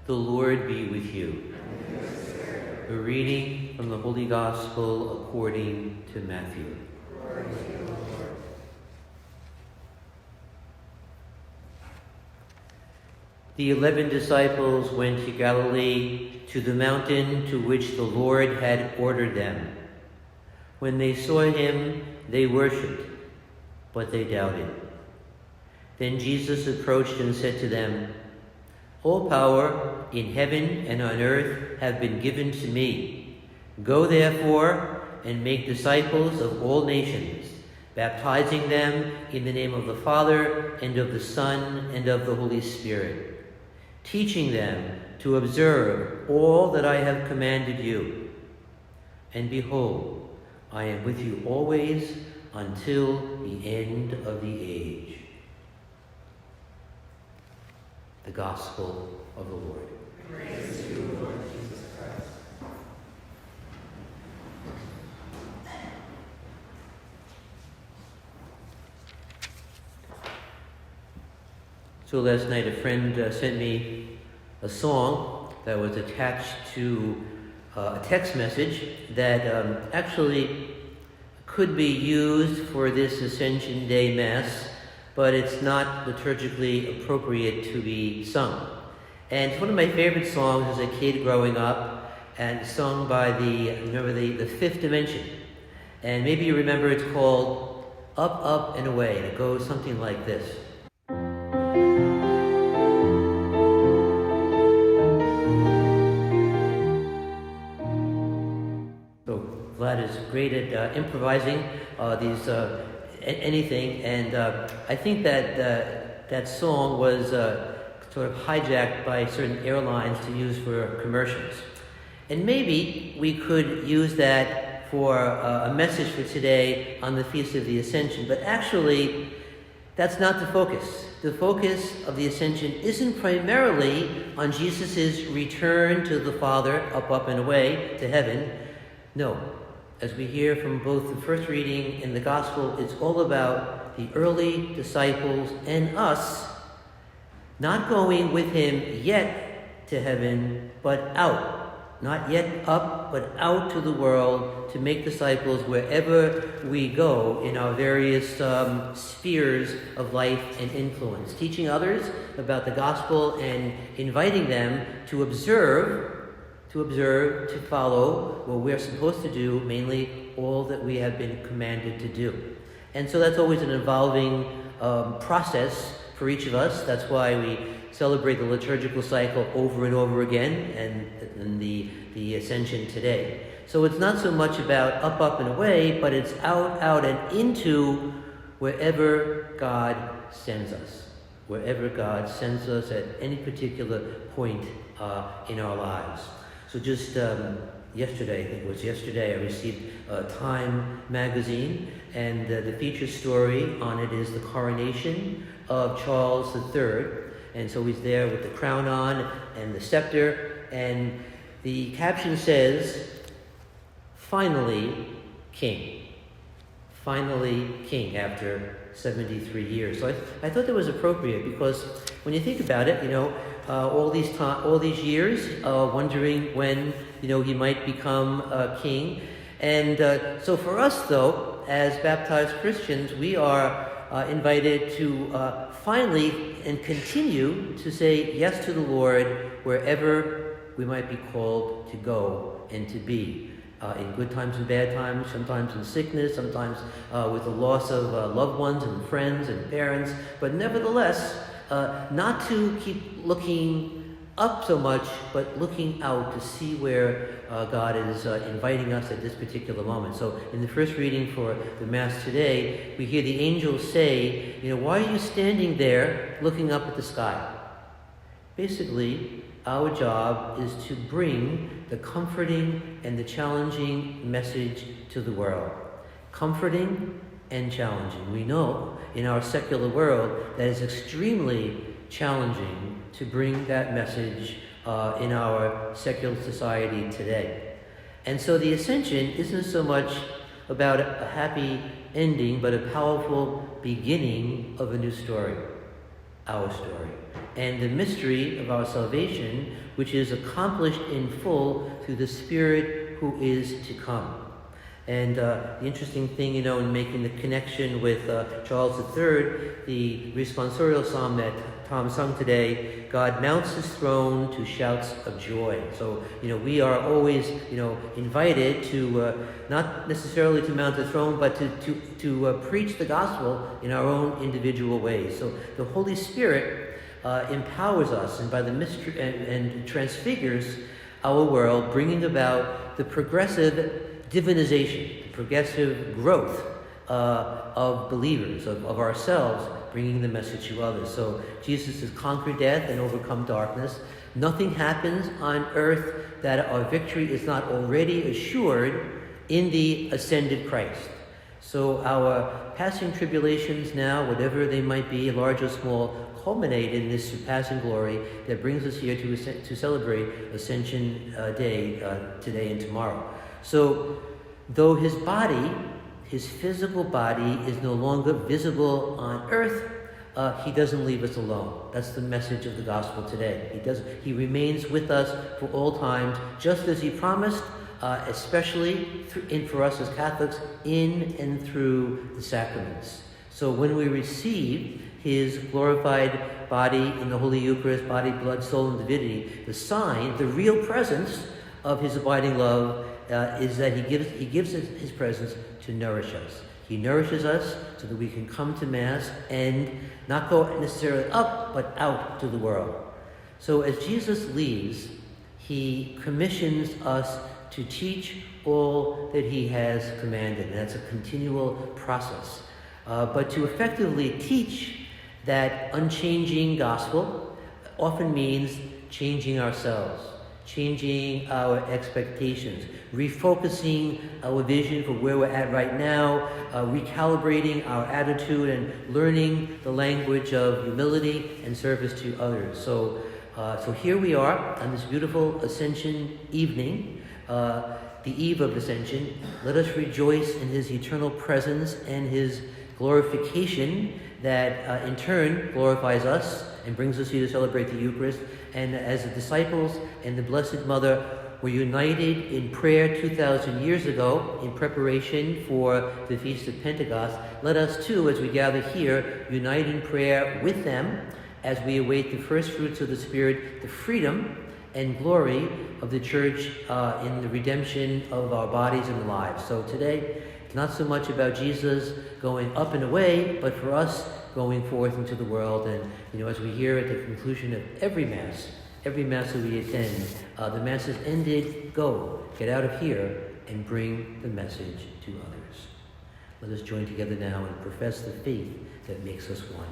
The Lord be with you. A reading from the Holy Gospel according to Matthew. Glory to you, Lord. The 11 disciples went to Galilee, to the mountain to which the Lord had ordered them. When they saw him, they worshipped, but they doubted. Then Jesus approached and said to them, "All power in heaven and on earth have been given to me. Go therefore and make disciples of all nations, baptizing them in the name of the Father and of the Son and of the Holy Spirit, teaching them to observe all that I have commanded you. And behold, I am with you always until the end of the age." The Gospel of the Lord. Praise to you, Lord Jesus Christ. So last night a friend sent me a song that was attached to a text message that actually could be used for this Ascension Day Mass, but it's not liturgically appropriate to be sung. And it's one of my favorite songs as a kid growing up, and sung by the Fifth Dimension. And maybe you remember it's called Up, Up, and Away, and it goes something like this. So Vlad is great at improvising anything, and I think that that song was sort of hijacked by certain airlines to use for commercials. And maybe we could use that for a message for today on the Feast of the Ascension, but actually that's not the focus. The focus of the Ascension isn't primarily on Jesus' return to the Father, up, up, and away to heaven. No. As we hear from both the first reading and the Gospel, it's all about the early disciples and us not going with him yet to heaven, but out. Not yet up, but out to the world to make disciples wherever we go in our various spheres of life and influence. Teaching others about the Gospel and inviting them to observe, to follow what we're supposed to do, mainly all that we have been commanded to do. And so that's always an evolving process for each of us. That's why we celebrate the liturgical cycle over and over again, and the Ascension today. So it's not so much about up, up, and away, but it's out, out, and into wherever God sends us. Wherever God sends us at any particular point in our lives. So just yesterday, I think it was yesterday, I received Time magazine, and the feature story on it is the coronation of Charles III. And so he's there with the crown on and the scepter, and the caption says, "Finally King." Finally King, after 73 years. So I thought that was appropriate, because when you think about it, all these years, wondering when, he might become king. And so for us, though, as baptized Christians, we are invited to finally and continue to say yes to the Lord wherever we might be called to go and to be. In good times and bad times, sometimes in sickness, sometimes with the loss of loved ones and friends and parents, but nevertheless, not to keep looking up so much, but looking out to see where God is inviting us at this particular moment. So in the first reading for the Mass today, we hear the angels say, "Why are you standing there looking up at the sky?" Basically, our job is to bring the comforting and the challenging message to the world. Comforting and challenging. We know in our secular world that it's extremely challenging to bring that message in our secular society today. And so the Ascension isn't so much about a happy ending, but a powerful beginning of a new story. our story, and the mystery of our salvation, which is accomplished in full through the Spirit who is to come. And the interesting thing, in making the connection with Charles III, the responsorial psalm that Tom sung today, God mounts his throne to shouts of joy. So, we are always, invited to not necessarily to mount the throne, but to preach the gospel in our own individual ways. So the Holy Spirit empowers us, and by the mystery and transfigures our world, bringing about the progressive divinization, the progressive growth of believers, of ourselves, bringing the message to others. So Jesus has conquered death and overcome darkness. Nothing happens on earth that our victory is not already assured in the ascended Christ. So our passing tribulations now, whatever they might be, large or small, culminate in this surpassing glory that brings us here to celebrate Ascension Day today and tomorrow. So, though his body, his physical body, is no longer visible on earth, he doesn't leave us alone. That's the message of the gospel today. He remains with us for all times, just as he promised, especially for us as Catholics, in and through the sacraments. So when we receive his glorified body in the Holy Eucharist, body, blood, soul, and divinity, the sign, the real presence of his abiding love is that he gives his presence to nourish us. He nourishes us so that we can come to Mass and not go necessarily up, but out to the world. So as Jesus leaves, he commissions us to teach all that he has commanded. And that's a continual process. But to effectively teach that unchanging gospel often means changing ourselves, changing our expectations, refocusing our vision for where we're at right now, recalibrating our attitude and learning the language of humility and service to others. So here we are on this beautiful Ascension evening, the eve of Ascension. Let us rejoice in his eternal presence and his glorification that in turn glorifies us and brings us here to celebrate the Eucharist. And as the disciples and the Blessed Mother were united in prayer 2,000 years ago in preparation for the Feast of Pentecost, let us too, as we gather here, unite in prayer with them as we await the first fruits of the Spirit, the freedom and glory of the Church in the redemption of our bodies and lives. So today, it's not so much about Jesus going up and away, but for us going forth into the world. And, as we hear at the conclusion of every Mass that we attend, the Mass is ended, go, get out of here, and bring the message to others. Let us join together now and profess the faith that makes us one.